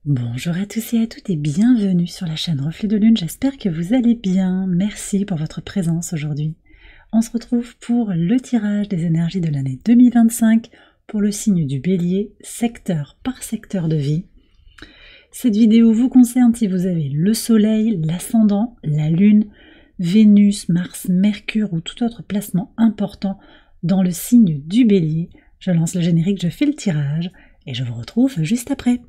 Bonjour à tous et à toutes et bienvenue sur la chaîne Reflet de Lune, j'espère que vous allez bien. Merci pour votre présence aujourd'hui. On se retrouve pour le tirage des énergies de l'année 2025 pour le signe du Bélier, secteur par secteur de vie. Cette vidéo vous concerne si vous avez le Soleil, l'Ascendant, la Lune, Vénus, Mars, Mercure ou tout autre placement important dans le signe du Bélier. Je lance le générique, je fais le tirage et je vous retrouve juste après.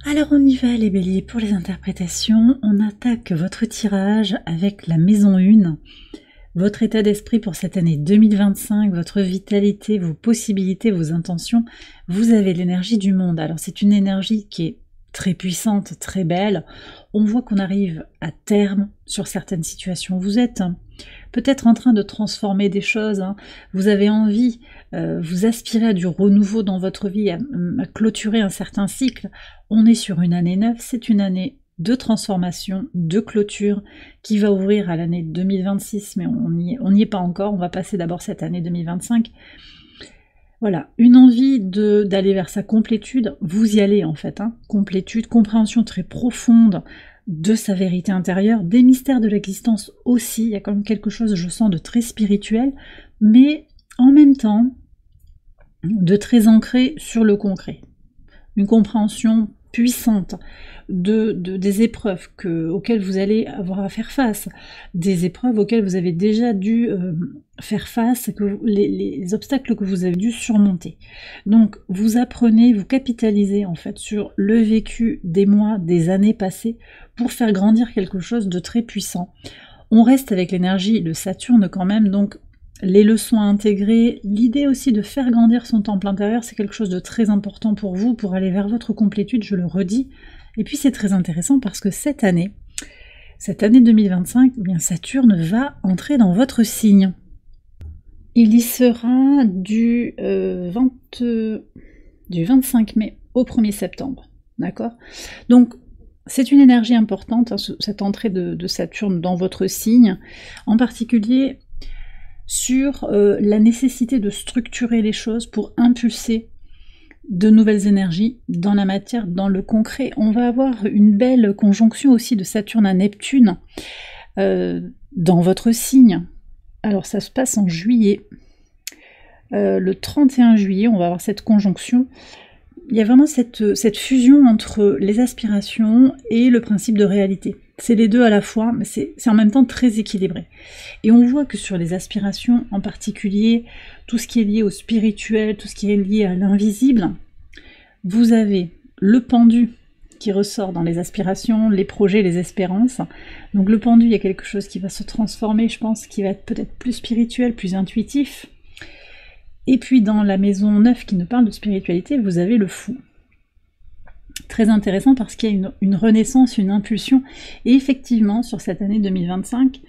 Alors on y va les béliers pour les interprétations, on attaque votre tirage avec la maison 1, votre état d'esprit pour cette année 2025, votre vitalité, vos possibilités, vos intentions, vous avez l'énergie du monde. Alors c'est une énergie qui est très puissante, très belle, on voit qu'on arrive à terme sur certaines situations, vous êtes peut-être en train de transformer des choses, vous avez envie, vous aspirez à du renouveau dans votre vie, à clôturer un certain cycle. On est sur une année neuve, c'est une année de transformation, de clôture qui va ouvrir à l'année 2026, mais on n'y est pas encore, on va passer d'abord cette année 2025. Voilà, une envie d'aller vers sa complétude, vous y allez en fait, complétude, compréhension très profonde de sa vérité intérieure, des mystères de l'existence aussi, il y a quand même quelque chose, je sens, de très spirituel, mais en même temps, de très ancré sur le concret. Une compréhension puissante des épreuves auxquelles vous allez avoir à faire face, des épreuves auxquelles vous avez déjà dû faire face, les obstacles que vous avez dû surmonter. Donc vous apprenez, vous capitalisez en fait sur le vécu des mois, des années passées pour faire grandir quelque chose de très puissant. On reste avec l'énergie de Saturne quand même, donc les leçons à intégrer, l'idée aussi de faire grandir son temple intérieur, c'est quelque chose de très important pour vous, pour aller vers votre complétude, je le redis. Et puis c'est très intéressant parce que cette année 2025, eh bien Saturne va entrer dans votre signe. Il y sera du 25 mai au 1er septembre, d'accord? Donc c'est une énergie importante, cette entrée de Saturne dans votre signe, en particulier sur la nécessité de structurer les choses pour impulser de nouvelles énergies dans la matière, dans le concret. On va avoir une belle conjonction aussi de Saturne à Neptune dans votre signe. Alors ça se passe en juillet. Le 31 juillet, on va avoir cette conjonction. Il y a vraiment cette fusion entre les aspirations et le principe de réalité. C'est les deux à la fois, mais c'est en même temps très équilibré. Et on voit que sur les aspirations, en particulier, tout ce qui est lié au spirituel, tout ce qui est lié à l'invisible, vous avez le pendu qui ressort dans les aspirations, les projets, les espérances. Donc le pendu, il y a quelque chose qui va se transformer, je pense, qui va être peut-être plus spirituel, plus intuitif. Et puis dans la maison 9 qui nous parle de spiritualité, vous avez le fou. Très intéressant parce qu'il y a une renaissance, une impulsion, et effectivement sur cette année 2025,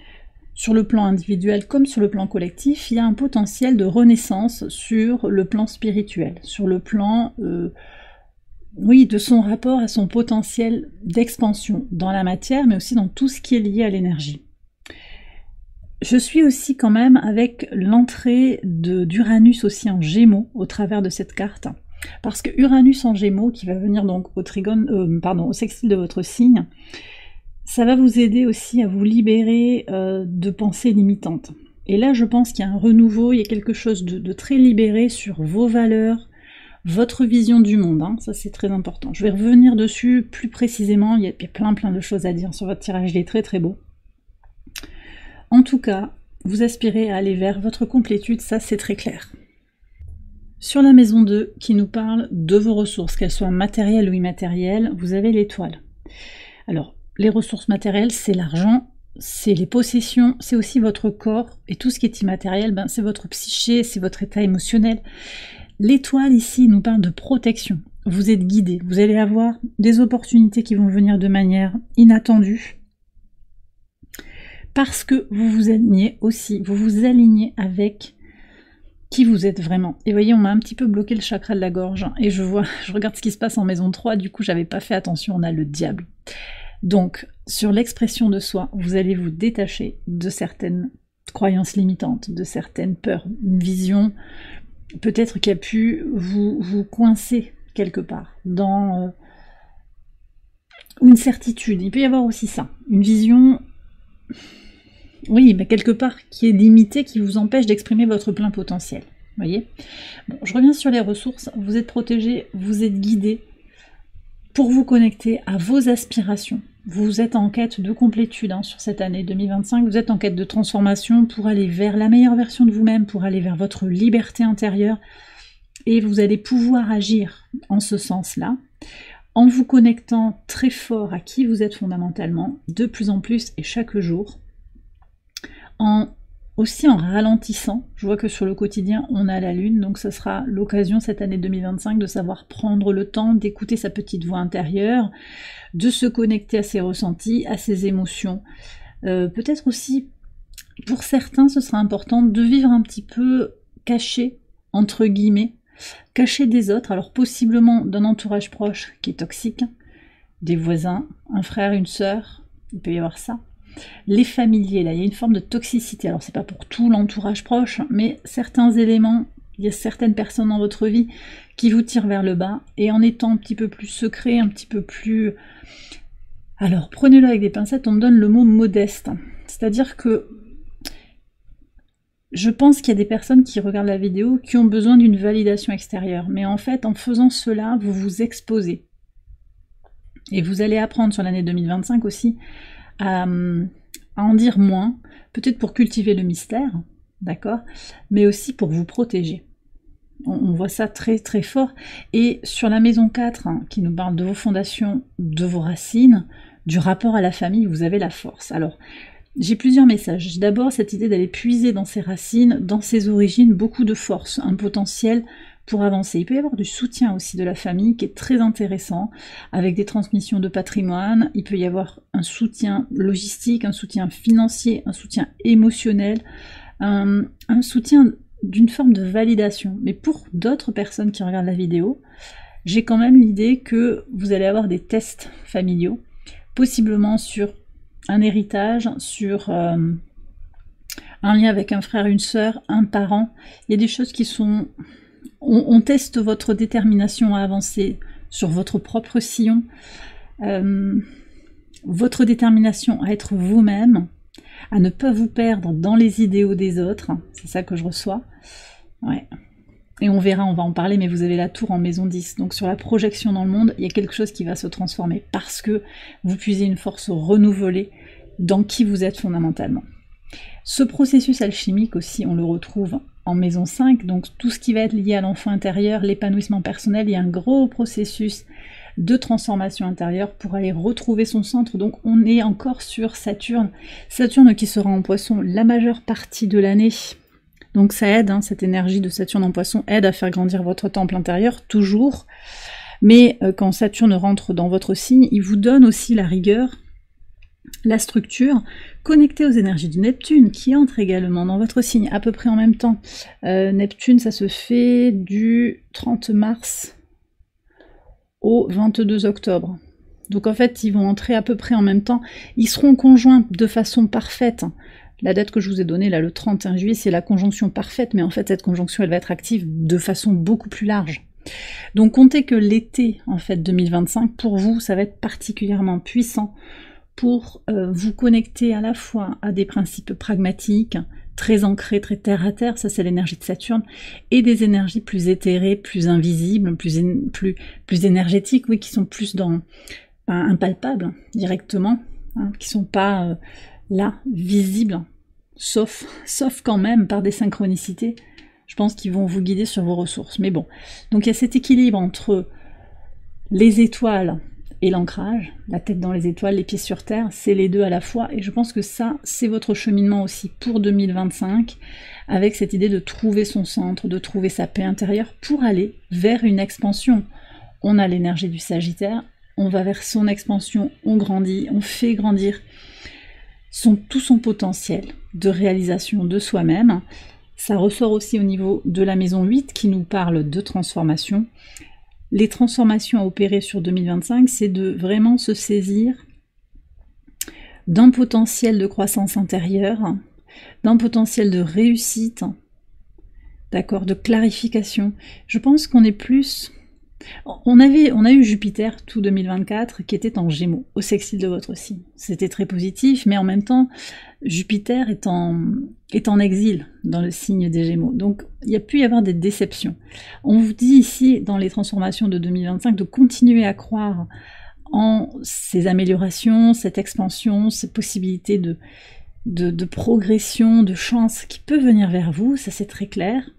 sur le plan individuel comme sur le plan collectif, il y a un potentiel de renaissance sur le plan spirituel, sur le plan de son rapport à son potentiel d'expansion dans la matière, mais aussi dans tout ce qui est lié à l'énergie. Je suis aussi quand même avec l'entrée d'Uranus aussi en Gémeaux au travers de cette carte. Parce que Uranus en Gémeaux, qui va venir donc au sextile de votre signe, ça va vous aider aussi à vous libérer de pensées limitantes. Et là, je pense qu'il y a un renouveau, il y a quelque chose de très libéré sur vos valeurs, votre vision du monde, ça c'est très important. Je vais revenir dessus plus précisément, il y a plein de choses à dire sur votre tirage, il est très très beau. En tout cas, vous aspirez à aller vers votre complétude, ça c'est très clair. Sur la maison 2, qui nous parle de vos ressources, qu'elles soient matérielles ou immatérielles, vous avez l'étoile. Alors, les ressources matérielles, c'est l'argent, c'est les possessions, c'est aussi votre corps, et tout ce qui est immatériel, c'est votre psyché, c'est votre état émotionnel. L'étoile ici nous parle de protection. Vous êtes guidé, vous allez avoir des opportunités qui vont venir de manière inattendue. parce que vous vous alignez aussi, vous vous alignez avec qui vous êtes vraiment. Et vous voyez, on m'a un petit peu bloqué le chakra de la gorge, et je regarde ce qui se passe en maison 3, du coup j'avais pas fait attention, on a le diable. Donc, sur l'expression de soi, vous allez vous détacher de certaines croyances limitantes, de certaines peurs, une vision peut-être qui a pu vous coincer quelque part, dans une certitude. Il peut y avoir aussi ça, une vision, oui, mais quelque part qui est limitée, qui vous empêche d'exprimer votre plein potentiel. Vous voyez? Bon, je reviens sur les ressources, vous êtes protégé, vous êtes guidé pour vous connecter à vos aspirations. Vous êtes en quête de complétude sur cette année 2025, vous êtes en quête de transformation pour aller vers la meilleure version de vous-même, pour aller vers votre liberté intérieure, et vous allez pouvoir agir en ce sens-là, en vous connectant très fort à qui vous êtes fondamentalement, de plus en plus et chaque jour, aussi en ralentissant. Je vois que sur le quotidien, on a la lune, donc ce sera l'occasion cette année 2025 de savoir prendre le temps d'écouter sa petite voix intérieure, de se connecter à ses ressentis, à ses émotions. Peut-être aussi, pour certains, ce sera important de vivre un petit peu caché, entre guillemets, caché des autres, alors possiblement d'un entourage proche qui est toxique, des voisins, un frère, une sœur, il peut y avoir ça. Les familiers, là, il y a une forme de toxicité. Alors, c'est pas pour tout l'entourage proche, mais certains éléments, il y a certaines personnes dans votre vie qui vous tirent vers le bas, et en étant un petit peu plus secret, un petit peu plus... Alors, prenez-le avec des pincettes, on me donne le mot modeste. C'est-à-dire que je pense qu'il y a des personnes qui regardent la vidéo qui ont besoin d'une validation extérieure, mais en fait, en faisant cela, vous vous exposez. Et vous allez apprendre sur l'année 2025 aussi à en dire moins, peut-être pour cultiver le mystère, d'accord, mais aussi pour vous protéger. On voit ça très très fort. Et sur la maison 4, qui nous parle de vos fondations, de vos racines, du rapport à la famille, vous avez la force. Alors, j'ai plusieurs messages. J'ai d'abord cette idée d'aller puiser dans ses racines, dans ses origines, beaucoup de force, un potentiel pour avancer. Il peut y avoir du soutien aussi de la famille qui est très intéressant, avec des transmissions de patrimoine. Il peut y avoir un soutien logistique, un soutien financier, un soutien émotionnel, un soutien d'une forme de validation. Mais pour d'autres personnes qui regardent la vidéo, j'ai quand même l'idée que vous allez avoir des tests familiaux, possiblement sur un héritage, sur un lien avec un frère, une sœur, un parent. Il y a des choses qui sont... On teste votre détermination à avancer sur votre propre sillon, votre détermination à être vous-même, à ne pas vous perdre dans les idéaux des autres, c'est ça que je reçois. Ouais. Et on verra, on va en parler, mais vous avez la tour en maison 10, donc sur la projection dans le monde, il y a quelque chose qui va se transformer, parce que vous puisez une force renouvelée dans qui vous êtes fondamentalement. Ce processus alchimique aussi, on le retrouve en maison 5, donc tout ce qui va être lié à l'enfant intérieur, l'épanouissement personnel, il y a un gros processus de transformation intérieure pour aller retrouver son centre. Donc on est encore sur Saturne, Saturne qui sera en Poisson la majeure partie de l'année. Donc ça aide, cette énergie de Saturne en Poisson aide à faire grandir votre temple intérieur, toujours. Mais quand Saturne rentre dans votre signe, il vous donne aussi la rigueur, la structure, connectée aux énergies de Neptune, qui entre également dans votre signe, à peu près en même temps. Neptune, ça se fait du 30 mars au 22 octobre. Donc en fait, ils vont entrer à peu près en même temps. Ils seront conjoints de façon parfaite. La date que je vous ai donnée, là, le 31 juillet, c'est la conjonction parfaite, mais en fait, cette conjonction, elle va être active de façon beaucoup plus large. Donc comptez que l'été, en fait, 2025, pour vous, ça va être particulièrement puissant pour vous connecter à la fois à des principes pragmatiques, très ancrés, très terre à terre, ça c'est l'énergie de Saturne, et des énergies plus éthérées, plus invisibles, plus énergétiques, oui, qui sont plus dans impalpables directement, qui sont pas là, visibles, sauf quand même par des synchronicités, je pense qu'ils vont vous guider sur vos ressources. Mais bon, donc il y a cet équilibre entre les étoiles et l'ancrage, la tête dans les étoiles, les pieds sur terre, c'est les deux à la fois, et je pense que ça, c'est votre cheminement aussi pour 2025, avec cette idée de trouver son centre, de trouver sa paix intérieure pour aller vers une expansion. On a l'énergie du Sagittaire, on va vers son expansion, on grandit, on fait grandir tout son potentiel de réalisation de soi-même. Ça ressort aussi au niveau de la maison 8 qui nous parle de transformation. Les transformations à opérer sur 2025, c'est de vraiment se saisir d'un potentiel de croissance intérieure, d'un potentiel de réussite, d'accord, de clarification. Je pense qu'on est plus... On a eu Jupiter tout 2024 qui était en Gémeaux, au sextile de votre signe. C'était très positif, mais en même temps, Jupiter est en exil dans le signe des Gémeaux. Donc, il y a pu y avoir des déceptions. On vous dit ici, dans les transformations de 2025, de continuer à croire en ces améliorations, cette expansion, ces possibilités de progression, de chance qui peut venir vers vous, ça c'est très clair,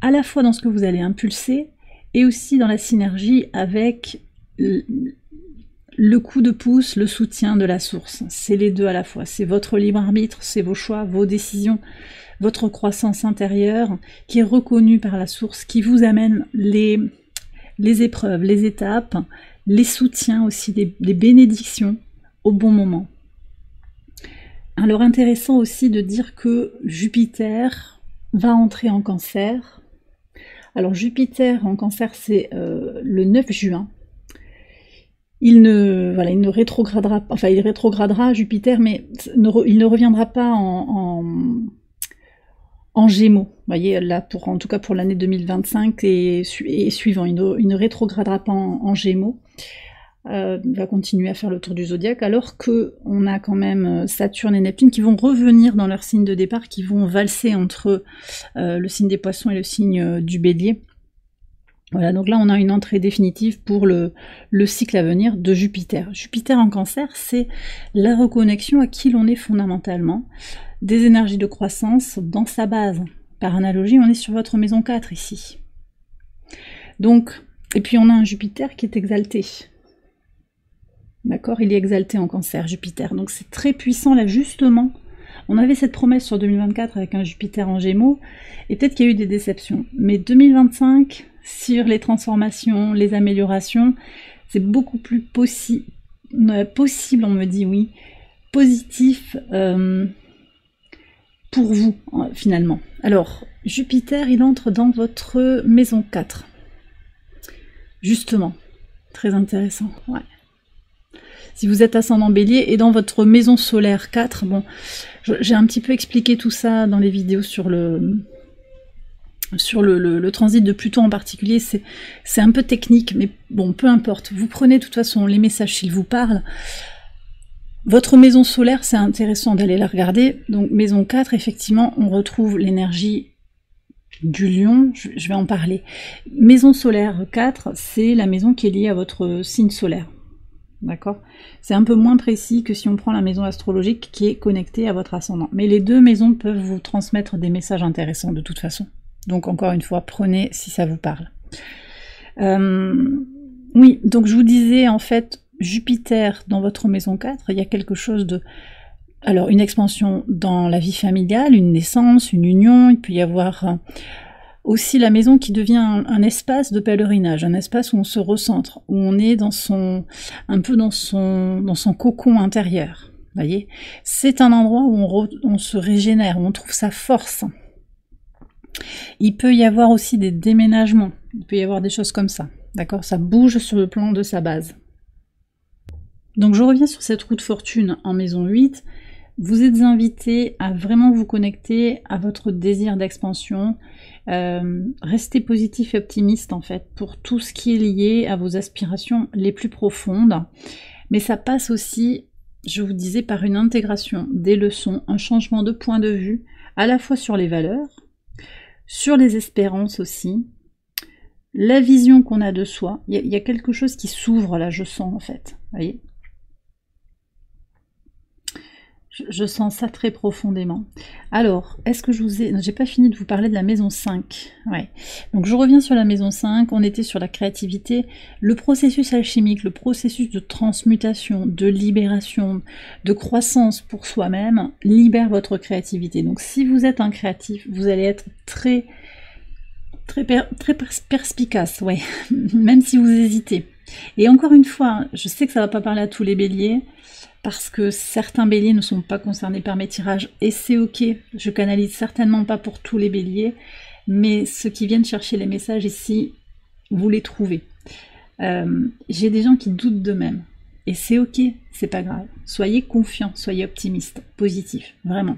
à la fois dans ce que vous allez impulser, et aussi dans la synergie avec le coup de pouce, le soutien de la source. C'est les deux à la fois. C'est votre libre arbitre, c'est vos choix, vos décisions, votre croissance intérieure qui est reconnue par la source, qui vous amène les épreuves, les étapes, les soutiens aussi, les bénédictions au bon moment. Alors intéressant aussi de dire que Jupiter va entrer en Cancer. Alors Jupiter en Cancer, c'est le 9 juin. Il ne rétrogradera, enfin il rétrogradera Jupiter, mais il ne reviendra pas en Gémeaux. Vous voyez, là, en tout cas pour l'année 2025 et suivant, il ne rétrogradera pas en Gémeaux. Il va continuer à faire le tour du zodiaque, alors qu'on a quand même Saturne et Neptune qui vont revenir dans leur signe de départ, qui vont valser entre le signe des Poissons et le signe du Bélier. Voilà, donc là on a une entrée définitive pour le cycle à venir de Jupiter. Jupiter en Cancer, c'est la reconnexion à qui l'on est fondamentalement, des énergies de croissance dans sa base. Par analogie, on est sur votre maison 4 ici. Donc, et puis on a un Jupiter qui est exalté. D'accord, il est exalté en Cancer, Jupiter. Donc c'est très puissant là, justement. On avait cette promesse sur 2024 avec un Jupiter en Gémeaux, et peut-être qu'il y a eu des déceptions. Mais 2025, sur les transformations, les améliorations, c'est beaucoup plus possible, on me dit oui, positif pour vous, finalement. Alors, Jupiter, il entre dans votre maison 4. Justement, très intéressant, ouais. Si vous êtes ascendant Bélier et dans votre maison solaire 4, bon, j'ai un petit peu expliqué tout ça dans les vidéos sur le transit de Pluton en particulier, c'est un peu technique, mais bon, peu importe. Vous prenez de toute façon les messages s'ils vous parlent. Votre maison solaire, c'est intéressant d'aller la regarder. Donc maison 4, effectivement, on retrouve l'énergie du lion, je vais en parler. Maison solaire 4, c'est la maison qui est liée à votre signe solaire. D'accord? C'est un peu moins précis que si on prend la maison astrologique qui est connectée à votre ascendant. Mais les deux maisons peuvent vous transmettre des messages intéressants de toute façon. Donc encore une fois, prenez si ça vous parle. Oui, donc je vous disais en fait, Jupiter dans votre maison 4, il y a quelque chose de... Alors une expansion dans la vie familiale, une naissance, une union, il peut y avoir... aussi la maison qui devient un espace de pèlerinage, un espace où on se recentre, où on est un peu dans son cocon intérieur. Voyez, c'est un endroit où on se régénère, où on trouve sa force. Il peut y avoir aussi des déménagements, il peut y avoir des choses comme ça. D'accord, ça bouge sur le plan de sa base. Donc je reviens sur cette roue de fortune en maison 8. Vous êtes invité à vraiment vous connecter à votre désir d'expansion. Restez positif et optimiste en fait pour tout ce qui est lié à vos aspirations les plus profondes. Mais ça passe aussi, je vous disais, par une intégration des leçons, un changement de point de vue, à la fois sur les valeurs, sur les espérances aussi, la vision qu'on a de soi. Il y a quelque chose qui s'ouvre là, je sens en fait. Vous voyez ? Je sens ça très profondément. Alors, est-ce que je vous ai... J'ai pas fini de vous parler de la maison 5. Ouais. Donc je reviens sur la maison 5, on était sur la créativité. Le processus alchimique, le processus de transmutation, de libération, de croissance pour soi-même, libère votre créativité. Donc si vous êtes un créatif, vous allez être très perspicace, ouais. Même si vous hésitez. Et encore une fois, je sais que ça va pas parler à tous les béliers, parce que certains béliers ne sont pas concernés par mes tirages, et c'est ok, je canalise certainement pas pour tous les béliers, mais ceux qui viennent chercher les messages ici, vous les trouvez. J'ai des gens qui doutent d'eux-mêmes, et c'est ok, c'est pas grave. Soyez confiants, soyez optimistes, positifs, vraiment.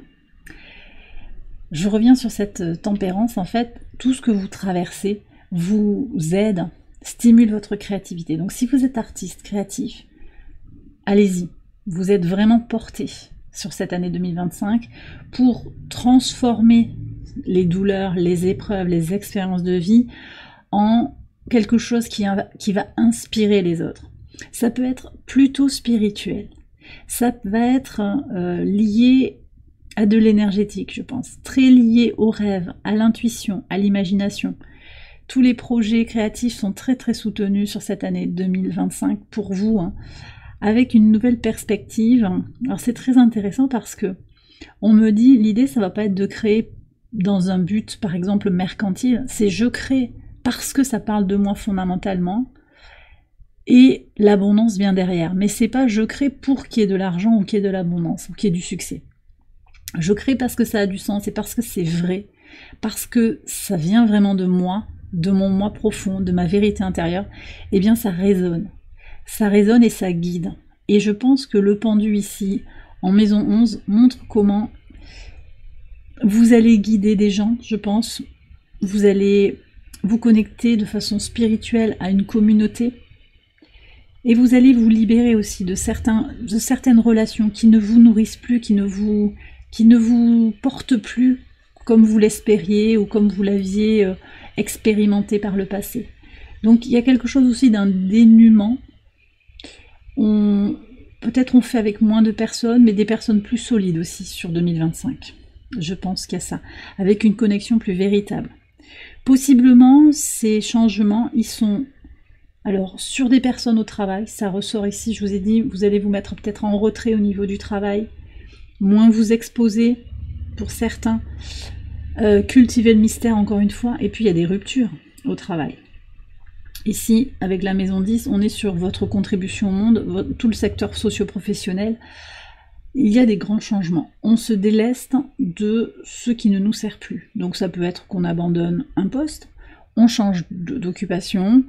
Je reviens sur cette tempérance, en fait, tout ce que vous traversez vous aide, stimule votre créativité. Donc si vous êtes artiste, créatif, allez-y, vous êtes vraiment porté sur cette année 2025 pour transformer les douleurs, les épreuves, les expériences de vie en quelque chose qui va inspirer les autres. Ça peut être plutôt spirituel, ça va être lié à de l'énergétique, je pense, très lié au rêve, à l'intuition, à l'imagination. Tous les projets créatifs sont très très soutenus sur cette année 2025 pour vous, hein, avec une nouvelle perspective. Alors c'est très intéressant parce que on me dit, l'idée ça va pas être de créer dans un but par exemple mercantile, c'est je crée parce que ça parle de moi fondamentalement, et l'abondance vient derrière. Mais c'est pas je crée pour qu'il y ait de l'argent ou qu'il y ait de l'abondance ou qu'il y ait du succès. Je crée parce que ça a du sens et parce que c'est vrai, parce que ça vient vraiment de moi, de mon moi profond, de ma vérité intérieure. Eh bien ça résonne et ça guide. Et je pense que le pendu ici, en maison 11, montre comment vous allez guider des gens, je pense. Vous allez vous connecter de façon spirituelle à une communauté. Et vous allez vous libérer aussi de certaines relations qui ne vous nourrissent plus, qui ne vous portent plus comme vous l'espériez ou comme vous l'aviez expérimenté par le passé. Donc il y a quelque chose aussi d'un dénuement. Peut-être on fait avec moins de personnes, mais des personnes plus solides aussi sur 2025. Je pense qu'il y a ça, avec une connexion plus véritable. Possiblement, ces changements, ils sont alors sur des personnes au travail, ça ressort ici, je vous ai dit, vous allez vous mettre peut-être en retrait au niveau du travail, moins vous exposer pour certains, cultiver le mystère encore une fois, et puis il y a des ruptures au travail. Ici, avec la maison 10, on est sur votre contribution au monde, tout le secteur socio-professionnel. Il y a des grands changements. On se déleste de ce qui ne nous sert plus. Donc ça peut être qu'on abandonne un poste, on change d'occupation,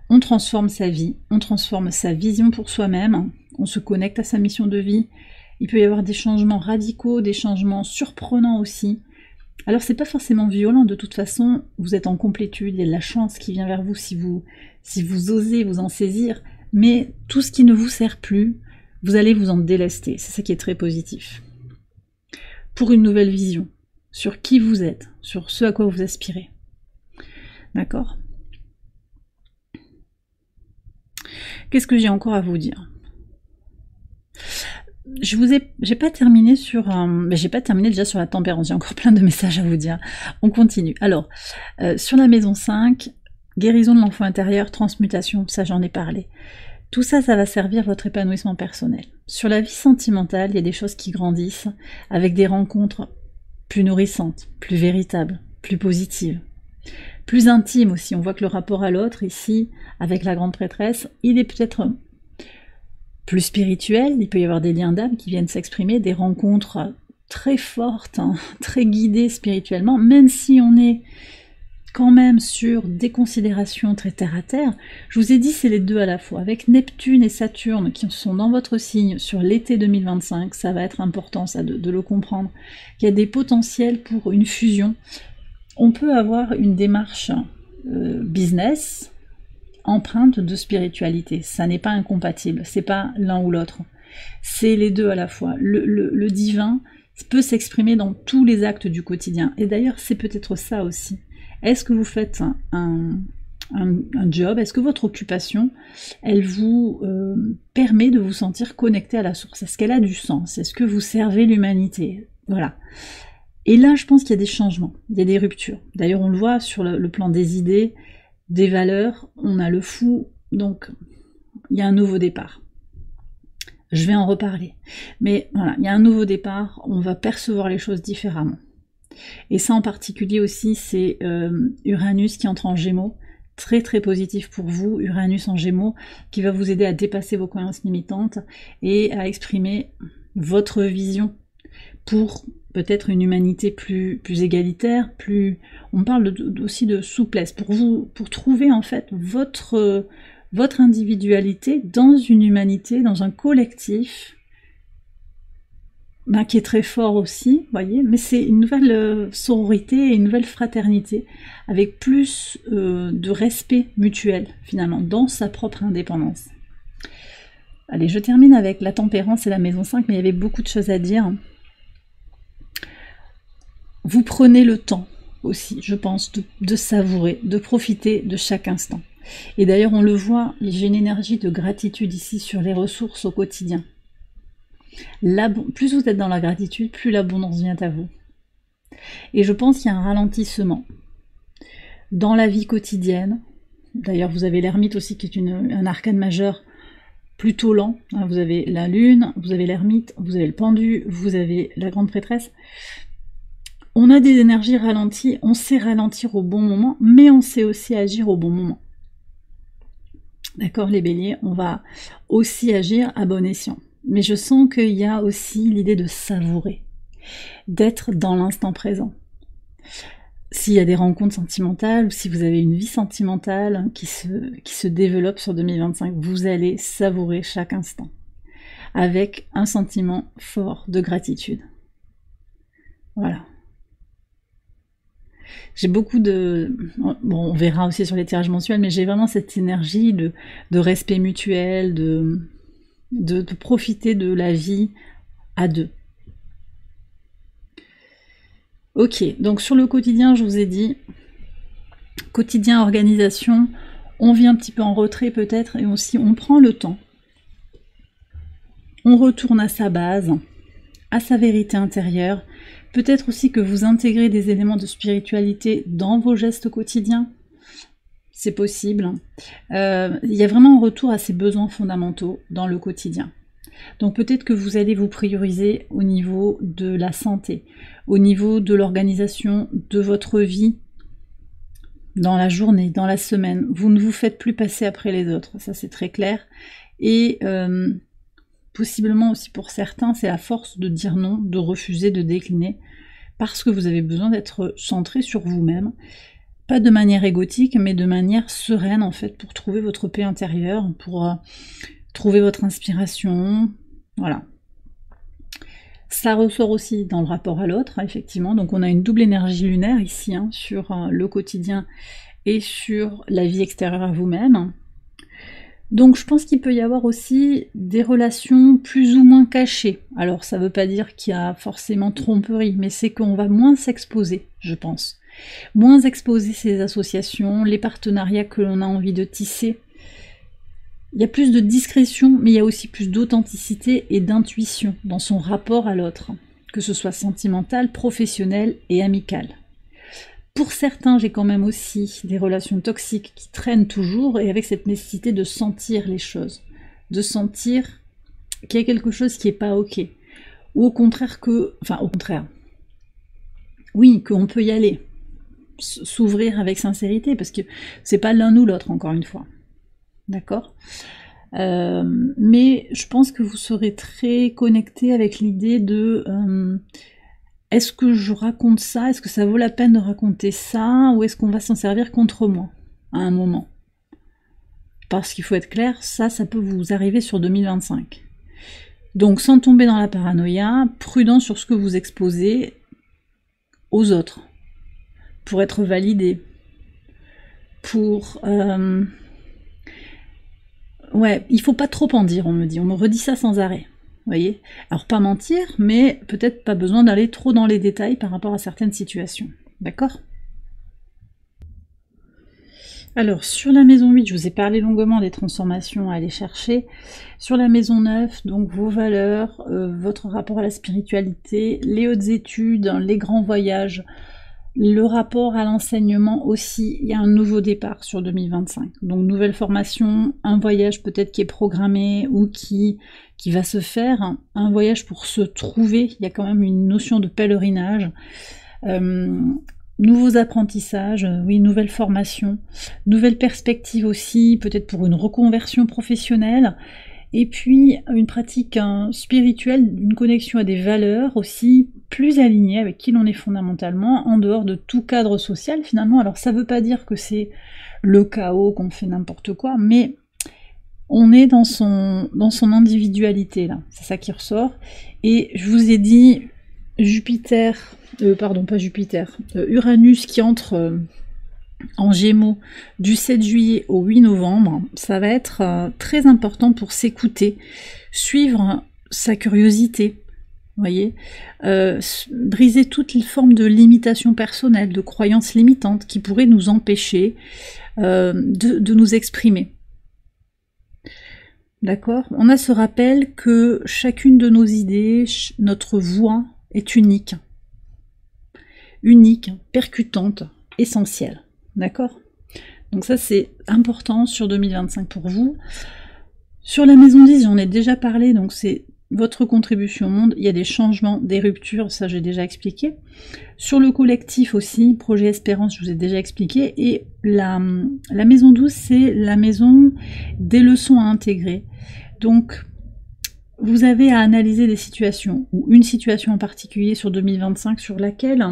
on transforme sa vie, on transforme sa vision pour soi-même, on se connecte à sa mission de vie. Il peut y avoir des changements radicaux, des changements surprenants aussi. Alors c'est pas forcément violent, de toute façon, vous êtes en complétude, il y a de la chance qui vient vers vous si vous osez vous en saisir, mais tout ce qui ne vous sert plus, vous allez vous en délester, c'est ça qui est très positif. Pour une nouvelle vision, sur qui vous êtes, sur ce à quoi vous aspirez. D'accord ? Qu'est-ce que j'ai encore à vous dire ? J'ai pas terminé j'ai pas terminé déjà sur la tempérance, j'ai encore plein de messages à vous dire. On continue. Alors, sur la maison 5, guérison de l'enfant intérieur, transmutation, ça j'en ai parlé. Tout ça, ça va servir votre épanouissement personnel. Sur la vie sentimentale, il y a des choses qui grandissent, avec des rencontres plus nourrissantes, plus véritables, plus positives, plus intimes aussi. On voit que le rapport à l'autre, ici, avec la grande prêtresse, il est peut-être plus spirituel, il peut y avoir des liens d'âme qui viennent s'exprimer, des rencontres très fortes, hein, très guidées spirituellement, même si on est quand même sur des considérations très terre-à-terre. Je vous ai dit, c'est les deux à la fois. Avec Neptune et Saturne qui sont dans votre signe sur l'été 2025, ça va être important ça de le comprendre, qu'il y a des potentiels pour une fusion. On peut avoir une démarche business, empreinte de spiritualité, ça n'est pas incompatible, c'est pas l'un ou l'autre, c'est les deux à la fois. Le divin peut s'exprimer dans tous les actes du quotidien, et d'ailleurs c'est peut-être ça aussi. Est-ce que vous faites un job, est-ce que votre occupation, elle vous permet de vous sentir connecté à la source? Est-ce qu'elle a du sens? Est-ce que vous servez l'humanité? Voilà. Et là, je pense qu'il y a des changements, il y a des ruptures. D'ailleurs, on le voit sur le plan des idées, des valeurs, on a le fou, donc il y a un nouveau départ. Je vais en reparler. Mais voilà, il y a un nouveau départ, on va percevoir les choses différemment. Et ça en particulier aussi, c'est Uranus qui entre en Gémeaux, très très positif pour vous, Uranus en Gémeaux, qui va vous aider à dépasser vos croyances limitantes et à exprimer votre vision pour peut-être une humanité plus égalitaire, on parle aussi de souplesse, pour trouver en fait votre individualité dans une humanité, dans un collectif, qui est très fort aussi, voyez, mais c'est une nouvelle sororité et une nouvelle fraternité, avec plus de respect mutuel, finalement, dans sa propre indépendance. Allez, je termine avec la tempérance et la maison 5, mais il y avait beaucoup de choses à dire. Vous prenez le temps aussi, je pense, de savourer, de profiter de chaque instant. Et d'ailleurs, on le voit, j'ai une énergie de gratitude ici sur les ressources au quotidien. Plus vous êtes dans la gratitude, plus l'abondance vient à vous. Et je pense qu'il y a un ralentissement dans la vie quotidienne. D'ailleurs, vous avez l'ermite aussi, qui est un arcane majeur plutôt lent. Vous avez la lune, vous avez l'ermite, vous avez le pendu, vous avez la grande prêtresse. On a des énergies ralenties, on sait ralentir au bon moment, mais on sait aussi agir au bon moment. D'accord, les béliers, on va aussi agir à bon escient. Mais je sens qu'il y a aussi l'idée de savourer, d'être dans l'instant présent. S'il y a des rencontres sentimentales, ou si vous avez une vie sentimentale qui se développe sur 2025, vous allez savourer chaque instant, avec un sentiment fort de gratitude. Voilà. J'ai beaucoup de... Bon, on verra aussi sur les tirages mensuels, mais j'ai vraiment cette énergie de respect mutuel, de profiter de la vie à deux. Ok, donc sur le quotidien, je vous ai dit, quotidien, organisation, on vit un petit peu en retrait peut-être, et aussi on prend le temps. On retourne à sa base, à sa vérité intérieure. Peut-être aussi que vous intégrez des éléments de spiritualité dans vos gestes quotidiens. C'est possible. Il y a vraiment un retour à ses besoins fondamentaux dans le quotidien. Donc peut-être que vous allez vous prioriser au niveau de la santé, au niveau de l'organisation de votre vie, dans la journée, dans la semaine. Vous ne vous faites plus passer après les autres, ça c'est très clair. Et possiblement aussi pour certains, c'est la force de dire non, de refuser, de décliner, parce que vous avez besoin d'être centré sur vous-même. Pas de manière égotique, mais de manière sereine en fait, pour trouver votre paix intérieure, pour trouver votre inspiration, voilà. Ça ressort aussi dans le rapport à l'autre, effectivement, donc on a une double énergie lunaire ici, sur le quotidien et sur la vie extérieure à vous-même. Donc je pense qu'il peut y avoir aussi des relations plus ou moins cachées. Alors ça ne veut pas dire qu'il y a forcément tromperie, mais c'est qu'on va moins s'exposer, je pense. Moins exposer ces associations, les partenariats que l'on a envie de tisser. Il y a plus de discrétion, mais il y a aussi plus d'authenticité et d'intuition dans son rapport à l'autre, que ce soit sentimental, professionnel et amical. Pour certains, j'ai quand même aussi des relations toxiques qui traînent toujours, et avec cette nécessité de sentir les choses, de sentir qu'il y a quelque chose qui n'est pas ok, ou au contraire oui, qu'on peut y aller, s'ouvrir avec sincérité, parce que c'est pas l'un ou l'autre, encore une fois. D'accord ? Mais je pense que vous serez très connecté avec l'idée de est-ce que je raconte ça ? Est-ce que ça vaut la peine de raconter ça ? Ou est-ce qu'on va s'en servir contre moi à un moment ? Parce qu'il faut être clair, ça peut vous arriver sur 2025. Donc sans tomber dans la paranoïa, prudent sur ce que vous exposez aux autres, pour être validé, pour... Ouais, il faut pas trop en dire, on me redit ça sans arrêt. Voyez ? Alors pas mentir, mais peut-être pas besoin d'aller trop dans les détails par rapport à certaines situations. D'accord ? Alors, sur la maison 8, je vous ai parlé longuement des transformations à aller chercher. Sur la maison 9, donc vos valeurs, votre rapport à la spiritualité, les hautes études, les grands voyages, le rapport à l'enseignement aussi, il y a un nouveau départ sur 2025. Donc nouvelle formation, un voyage peut-être qui est programmé ou qui va se faire, un voyage pour se trouver, il y a quand même une notion de pèlerinage. nouveaux apprentissages, oui, nouvelles formations, nouvelles perspectives aussi, peut-être pour une reconversion professionnelle, et puis une pratique spirituelle, une connexion à des valeurs aussi plus alignées avec qui l'on est fondamentalement, en dehors de tout cadre social finalement. Alors ça veut pas dire que c'est le chaos, qu'on fait n'importe quoi, mais on est dans son individualité là, c'est ça qui ressort. Et je vous ai dit Uranus qui entre en Gémeaux du 7 juillet au 8 novembre, ça va être très important pour s'écouter, suivre sa curiosité, vous voyez, briser toutes les formes de limitation personnelle, de croyances limitantes qui pourraient nous empêcher de nous exprimer. D'accord ? On a ce rappel que chacune de nos idées, notre voix est unique, percutante, essentielle. D'accord ? Donc ça c'est important sur 2025 pour vous. Sur la maison 10, j'en ai déjà parlé, donc c'est votre contribution au monde, il y a des changements, des ruptures, ça j'ai déjà expliqué. Sur le collectif aussi, projet Espérance, je vous ai déjà expliqué. Et la maison 12, c'est la maison des leçons à intégrer. Donc, vous avez à analyser des situations, ou une situation en particulier sur 2025 sur laquelle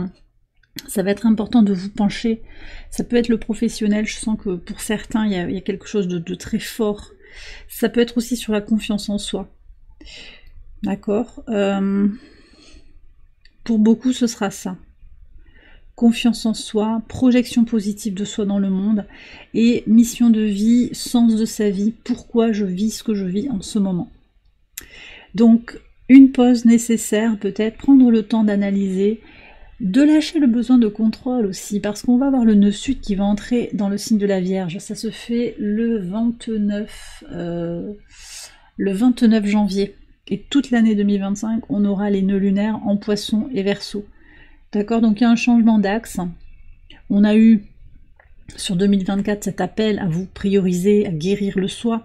ça va être important de vous pencher. Ça peut être le professionnel, je sens que pour certains, il y a quelque chose de très fort. Ça peut être aussi sur la confiance en soi. D'accord ? Pour beaucoup, ce sera ça. Confiance en soi, projection positive de soi dans le monde, et mission de vie, sens de sa vie, pourquoi je vis ce que je vis en ce moment. Donc, une pause nécessaire, peut-être, prendre le temps d'analyser, de lâcher le besoin de contrôle aussi, parce qu'on va avoir le nœud sud qui va entrer dans le signe de la Vierge. Ça se fait le 29 janvier. Et toute l'année 2025, on aura les nœuds lunaires en Poisson et Verseau. D'accord ? Donc il y a un changement d'axe. On a eu sur 2024 cet appel à vous prioriser, à guérir le soi.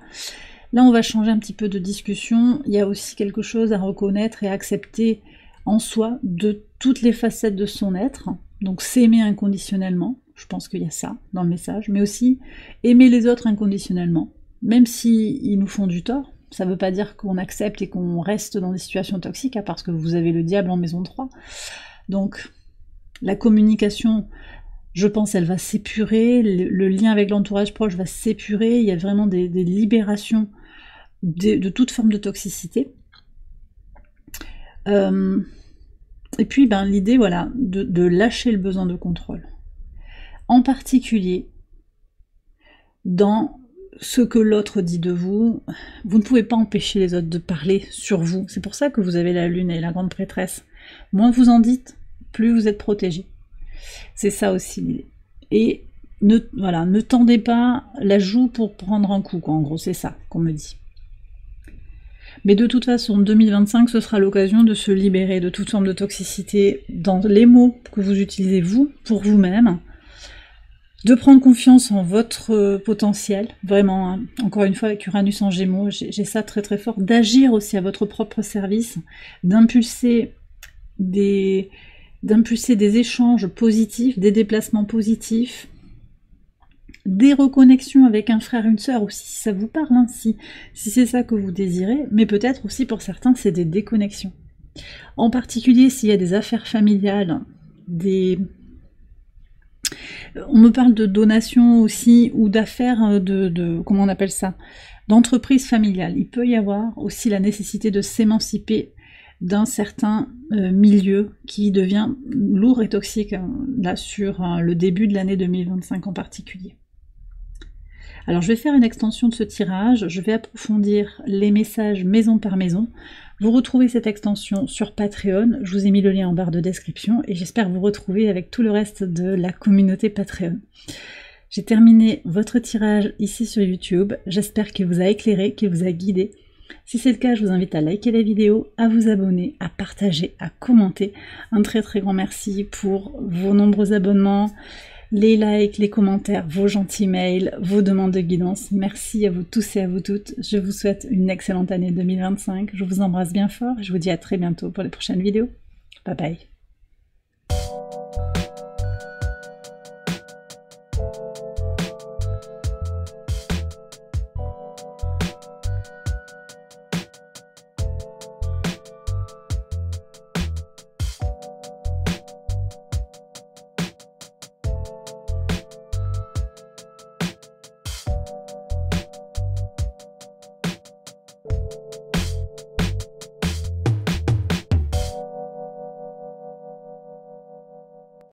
Là, on va changer un petit peu de discussion. Il y a aussi quelque chose à reconnaître et à accepter en soi de toutes les facettes de son être. Donc s'aimer inconditionnellement. Je pense qu'il y a ça dans le message. Mais aussi aimer les autres inconditionnellement. Même s'ils nous font du tort. Ça ne veut pas dire qu'on accepte et qu'on reste dans des situations toxiques, hein, parce que vous avez le diable en maison 3. Donc, la communication, je pense, elle va s'épurer, le lien avec l'entourage proche va s'épurer, il y a vraiment des libérations de toute forme de toxicité. Et puis, l'idée, voilà, de lâcher le besoin de contrôle. En particulier, dans ce que l'autre dit de vous, vous ne pouvez pas empêcher les autres de parler sur vous. C'est pour ça que vous avez la lune et la grande prêtresse. Moins vous en dites, plus vous êtes protégé. C'est ça aussi l'idée. Et ne tendez pas la joue pour prendre un coup, quoi. En gros, c'est ça qu'on me dit. Mais de toute façon, 2025, ce sera l'occasion de se libérer de toute forme de toxicité dans les mots que vous utilisez vous, pour vous-même, de prendre confiance en votre potentiel, vraiment, hein. Encore une fois avec Uranus en Gémeaux, j'ai ça très très fort, d'agir aussi à votre propre service, d'impulser des échanges positifs, des déplacements positifs, des reconnexions avec un frère, une sœur aussi, si ça vous parle, hein, si c'est ça que vous désirez, mais peut-être aussi pour certains c'est des déconnexions. En particulier s'il y a des affaires familiales, on me parle de donations aussi, ou d'affaires comment on appelle ça, d'entreprise familiale. Il peut y avoir aussi la nécessité de s'émanciper d'un certain milieu qui devient lourd et toxique, là sur le début de l'année 2025 en particulier. Alors je vais faire une extension de ce tirage, je vais approfondir les messages maison par maison. Vous retrouvez cette extension sur Patreon, je vous ai mis le lien en barre de description et j'espère vous retrouver avec tout le reste de la communauté Patreon. J'ai terminé votre tirage ici sur YouTube, j'espère qu'il vous a éclairé, qu'il vous a guidé. Si c'est le cas, je vous invite à liker la vidéo, à vous abonner, à partager, à commenter. Un très très grand merci pour vos nombreux abonnements, les likes, les commentaires, vos gentils mails, vos demandes de guidance. Merci à vous tous et à vous toutes. Je vous souhaite une excellente année 2025. Je vous embrasse bien fort et je vous dis à très bientôt pour les prochaines vidéos. Bye bye.